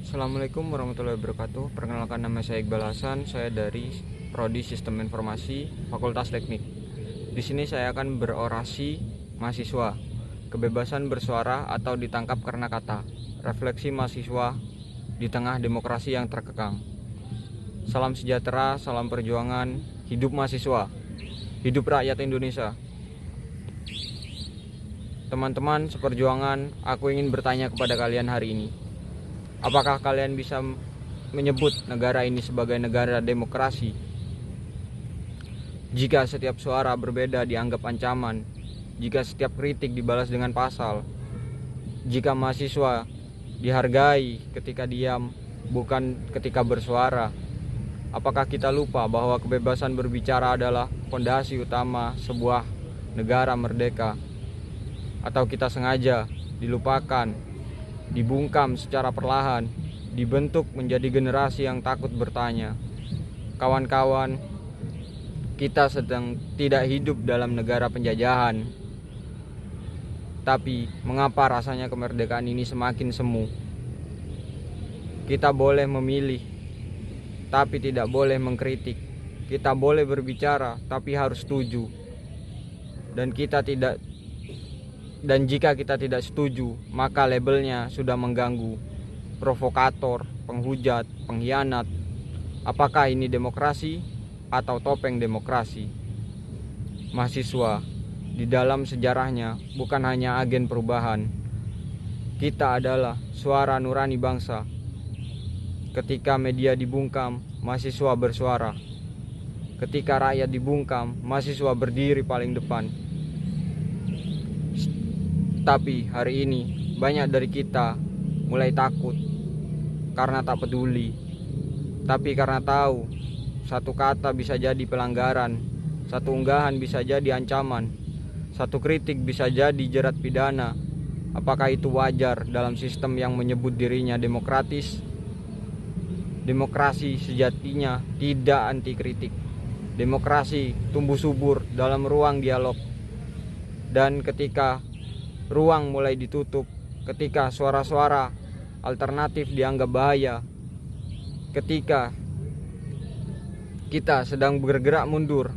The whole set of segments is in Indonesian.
Assalamualaikum warahmatullahi wabarakatuh. Perkenalkan, nama saya Iqbal Hasan. Saya dari Prodi Sistem Informasi Fakultas Teknik. Di sini saya akan berorasi mahasiswa, kebebasan bersuara atau ditangkap karena kata, refleksi mahasiswa di tengah demokrasi yang terkekang. Salam sejahtera, salam perjuangan, hidup mahasiswa, hidup rakyat Indonesia. Teman-teman seperjuangan, aku ingin bertanya kepada kalian hari ini. Apakah kalian bisa menyebut negara ini sebagai negara demokrasi? Jika setiap suara berbeda dianggap ancaman, jika setiap kritik dibalas dengan pasal, jika mahasiswa dihargai ketika diam, bukan ketika bersuara, apakah kita lupa bahwa kebebasan berbicara adalah fondasi utama sebuah negara merdeka? Atau kita sengaja dilupakan, dibungkam secara perlahan, dibentuk menjadi generasi yang takut bertanya? Kawan-kawan, kita sedang tidak hidup dalam negara penjajahan. Tapi mengapa rasanya kemerdekaan ini semakin semu? Kita boleh memilih, tapi tidak boleh mengkritik. Kita boleh berbicara, tapi harus setuju. Dan jika kita tidak setuju, maka labelnya sudah mengganggu. Provokator, penghujat, pengkhianat. Apakah ini demokrasi atau topeng demokrasi? Mahasiswa di dalam sejarahnya bukan hanya agen perubahan. Kita adalah suara nurani bangsa. Ketika media dibungkam, mahasiswa bersuara. Ketika rakyat dibungkam, mahasiswa berdiri paling depan. Tapi hari ini banyak dari kita mulai takut karena tak peduli. Tapi karena tahu satu kata bisa jadi pelanggaran, satu unggahan bisa jadi ancaman, satu kritik bisa jadi jerat pidana. Apakah itu wajar dalam sistem yang menyebut dirinya demokratis? Demokrasi sejatinya tidak anti kritik. Demokrasi tumbuh subur dalam ruang dialog. Dan ketika ruang mulai ditutup, ketika suara-suara alternatif dianggap bahaya, ketika kita sedang bergerak mundur,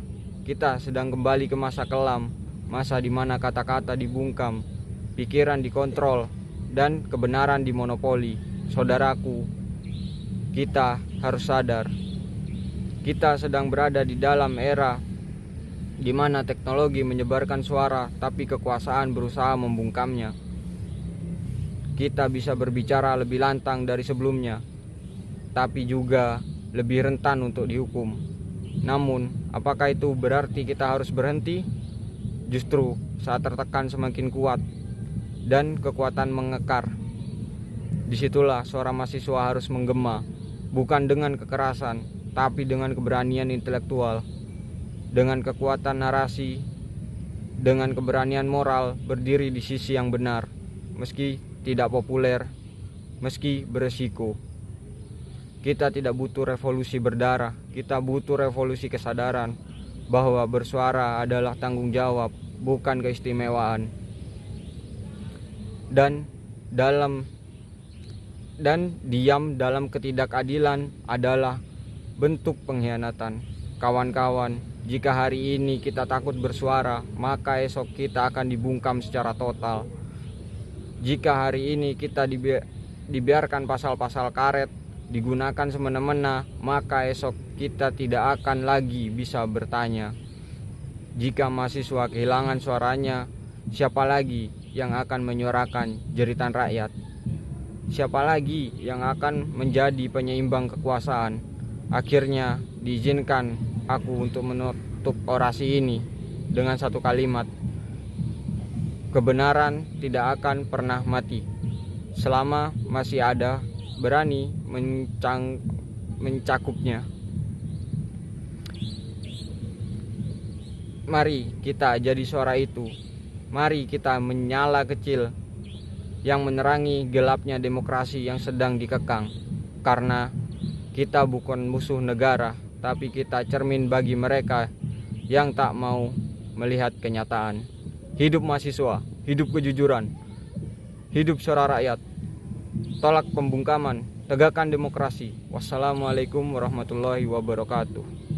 kita sedang kembali ke masa kelam, masa di mana kata-kata dibungkam, pikiran dikontrol, dan kebenaran dimonopoli. Saudaraku, kita harus sadar, kita sedang berada di dalam era di mana teknologi menyebarkan suara, tapi kekuasaan berusaha membungkamnya. Kita bisa berbicara lebih lantang dari sebelumnya, tapi juga lebih rentan untuk dihukum. Namun, apakah itu berarti kita harus berhenti? Justru saat tertekan semakin kuat dan kekuatan mengekar, disitulah suara mahasiswa harus menggema, bukan dengan kekerasan, tapi dengan keberanian intelektual, dengan kekuatan narasi, dengan keberanian moral berdiri di sisi yang benar, meski tidak populer, meski beresiko. Kita tidak butuh revolusi berdarah, kita butuh revolusi kesadaran bahwa bersuara adalah tanggung jawab, bukan keistimewaan. Dan diam dalam ketidakadilan adalah bentuk pengkhianatan. Kawan-kawan, jika hari ini kita takut bersuara, maka esok kita akan dibungkam secara total. Jika hari ini kita dibiarkan pasal-pasal karet digunakan semena-mena, maka esok kita tidak akan lagi bisa bertanya. Jika mahasiswa kehilangan suaranya, siapa lagi yang akan menyuarakan jeritan rakyat? Siapa lagi yang akan menjadi penyeimbang kekuasaan? Akhirnya diizinkan aku untuk menutup orasi ini dengan satu kalimat: kebenaran tidak akan pernah mati selama masih ada berani mencakupnya. Mari kita jadi suara itu. Mari kita menyala kecil yang menerangi gelapnya demokrasi yang sedang dikekang. Karena kita bukan musuh negara, tapi kita cermin bagi mereka yang tak mau melihat kenyataan. Hidup mahasiswa, hidup kejujuran, hidup suara rakyat. tolak pembungkaman, tegakkan demokrasi. Wassalamualaikum warahmatullahi wabarakatuh.